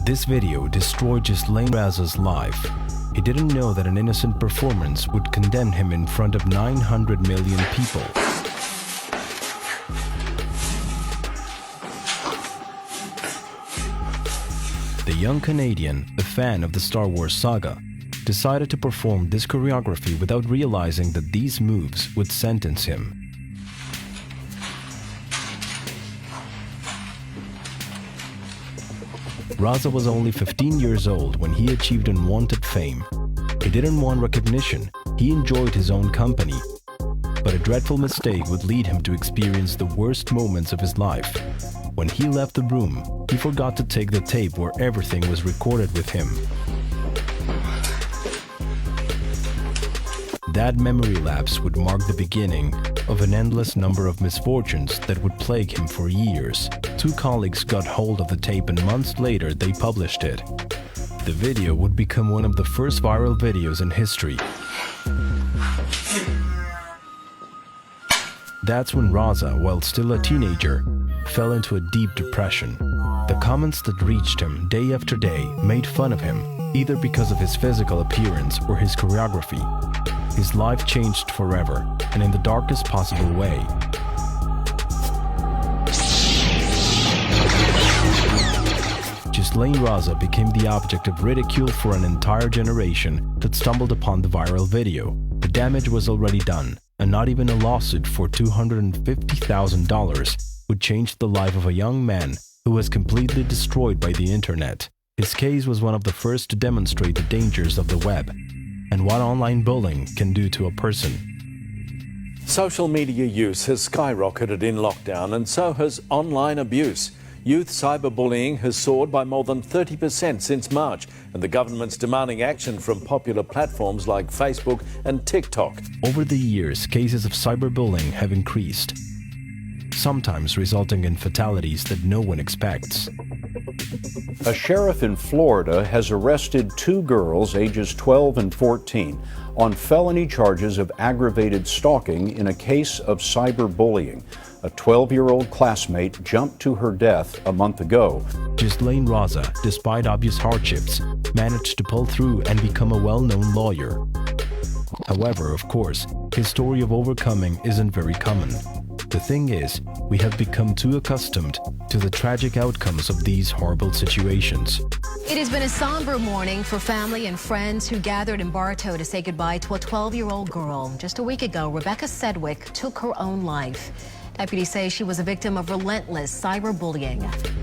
This video destroyed Ghislaine Raza's life. He didn't know that an innocent performance would condemn him in front of 900 million people. The young Canadian, a fan of the Star Wars saga, decided to perform this choreography without realizing that these moves would sentence him. Raza was only 15 years old when he achieved unwanted fame. He didn't want recognition, he enjoyed his own company. But a dreadful mistake would lead him to experience the worst moments of his life. When he left the room, he forgot to take the tape where everything was recorded with him. That memory lapse would mark the beginning of an endless number of misfortunes that would plague him for years. Two colleagues got hold of the tape and months later they published it. The video would become one of the first viral videos in history. That's when Raza, while still a teenager, fell into a deep depression. The comments that reached him day after day made fun of him, either because of his physical appearance or his choreography. His life changed forever, and in the darkest possible way. Ghislaine Raza became the object of ridicule for an entire generation that stumbled upon the viral video. The damage was already done, and not even a lawsuit for $250,000 would change the life of a young man who was completely destroyed by the internet. His case was one of the first to demonstrate the dangers of the web and what online bullying can do to a person. Social media use has skyrocketed in lockdown, and so has online abuse. Youth cyberbullying has soared by more than 30% since March, and the government's demanding action from popular platforms like Facebook and TikTok. Over the years, cases of cyberbullying have increased, sometimes resulting in fatalities that no one expects. A sheriff in Florida has arrested two girls ages 12 and 14 on felony charges of aggravated stalking in a case of cyberbullying. A 12-year-old classmate jumped to her death a month ago. Ghislaine Raza, despite obvious hardships, managed to pull through and become a well-known lawyer. However, of course, his story of overcoming isn't very common. The thing is, we have become too accustomed to the tragic outcomes of these horrible situations. It has been a somber morning for family and friends who gathered in Bartow to say goodbye to a 12-year-old girl. Just a week ago, Rebecca Sedgwick took her own life. Deputies say she was a victim of relentless cyberbullying.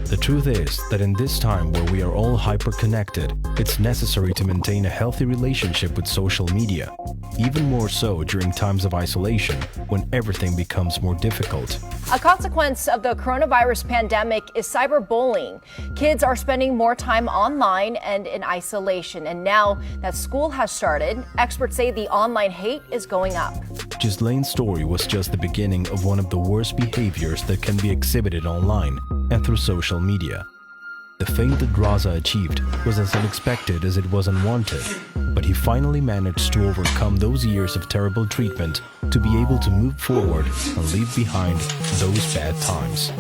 The truth is that in this time where we are all hyper-connected, it's necessary to maintain a healthy relationship with social media. Even more so during times of isolation, when everything becomes more difficult. A consequence of the coronavirus pandemic is cyberbullying. Kids are spending more time online and in isolation. And now that school has started, experts say the online hate is going up. Ghislaine's story was just the beginning of one of the worst behaviors that can be exhibited online and through social media. The fame that Raza achieved was as unexpected as it was unwanted, but he finally managed to overcome those years of terrible treatment to be able to move forward and leave behind those bad times.